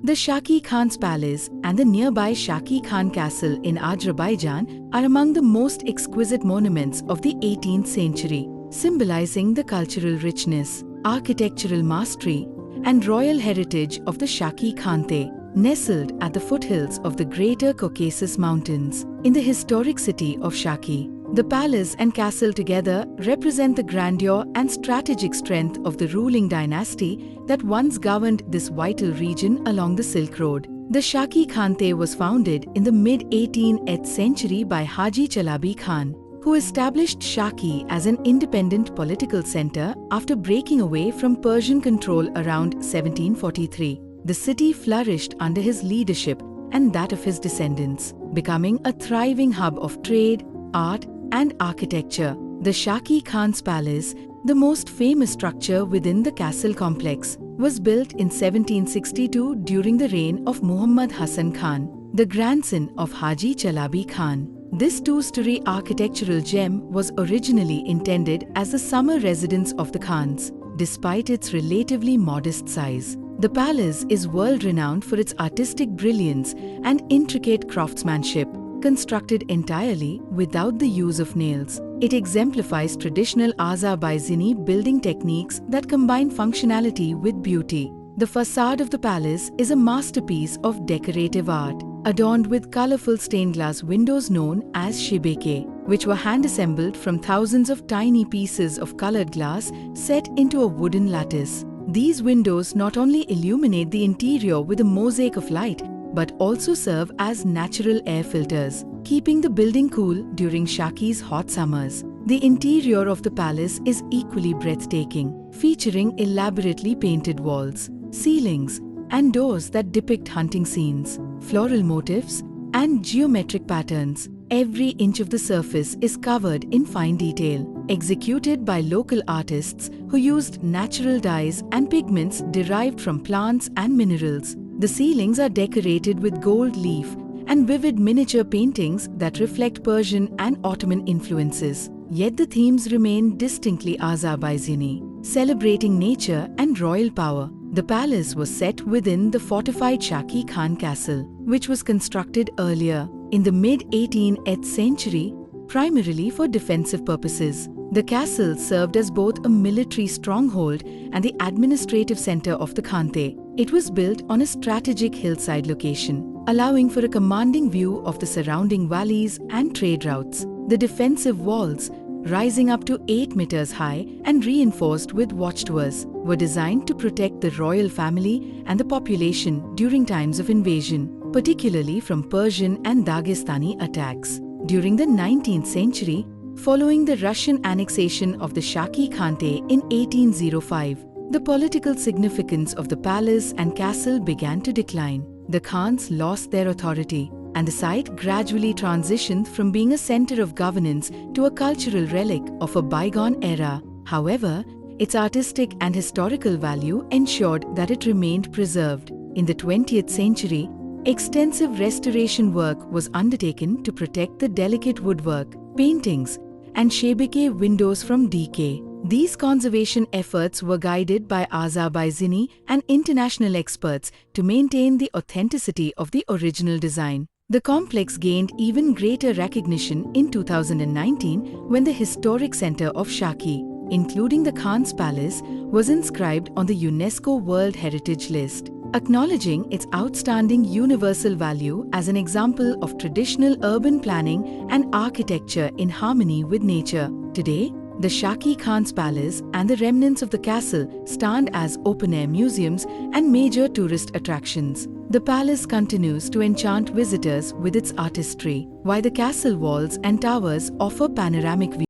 The Shaki Khan's palace and the nearby Shaki Khan castle in Azerbaijan are among the most exquisite monuments of the 18th century, symbolizing the cultural richness, architectural mastery, and royal heritage of the Shaki Khanate, nestled at the foothills of the Greater Caucasus Mountains. In the historic city of Shaki, the palace and castle together represent the grandeur and strategic strength of the ruling dynasty that once governed this vital region along the Silk Road. The Shaki Khanate was founded in the mid-18th century by Haji Chalabi Khan, who established Shaki as an independent political center after breaking away from Persian control around 1743. The city flourished under his leadership and that of his descendants, becoming a thriving hub of trade, art, and architecture. The Shaki Khan's palace, the most famous structure within the castle complex, was built in 1762 during the reign of Muhammad Hasan Khan, the grandson of Haji Chalabi Khan. This two-story architectural gem was originally intended as the summer residence of the Khans. Despite its relatively modest size, the palace is world-renowned for its artistic brilliance and intricate craftsmanship. Constructed entirely without the use of nails, it exemplifies traditional Azerbaijani building techniques that combine functionality with beauty. The facade of the palace is a masterpiece of decorative art, adorned with colorful stained glass windows known as Shebeke, which were hand-assembled from thousands of tiny pieces of colored glass set into a wooden lattice. These windows not only illuminate the interior with a mosaic of light, but also serve as natural air filters, keeping the building cool during Shaki's hot summers. The interior of the palace is equally breathtaking, featuring elaborately painted walls, ceilings, and doors that depict hunting scenes, floral motifs, and geometric patterns. Every inch of the surface is covered in fine detail, executed by local artists who used natural dyes and pigments derived from plants and minerals. The ceilings are decorated with gold leaf and vivid miniature paintings that reflect Persian and Ottoman influences. Yet the themes remain distinctly Azerbaijani, celebrating nature and royal power. The palace was set within the fortified Shaki Khan castle, which was constructed earlier, in the mid-18th century, primarily for defensive purposes. The castle served as both a military stronghold and the administrative center of the Khanate. It was built on a strategic hillside location, allowing for a commanding view of the surrounding valleys and trade routes. The defensive walls, rising up to 8 meters high and reinforced with watchtowers, were designed to protect the royal family and the population during times of invasion, particularly from Persian and Dagestani attacks. During the 19th century, following the Russian annexation of the Shaki Khanate in 1805, the political significance of the palace and castle began to decline. The Khans lost their authority, and the site gradually transitioned from being a center of governance to a cultural relic of a bygone era. However, its artistic and historical value ensured that it remained preserved. In the 20th century, extensive restoration work was undertaken to protect the delicate woodwork, paintings, and Shebeke windows from decay. These conservation efforts were guided by Azerbaijani and international experts to maintain the authenticity of the original design. The complex gained even greater recognition in 2019 when the historic center of Shaki, including the Khan's palace, was inscribed on the UNESCO World Heritage List, acknowledging its outstanding universal value as an example of traditional urban planning and architecture in harmony with nature. Today, the Shaki Khan's palace and the remnants of the castle stand as open-air museums and major tourist attractions. The palace continues to enchant visitors with its artistry, while the castle walls and towers offer panoramic views.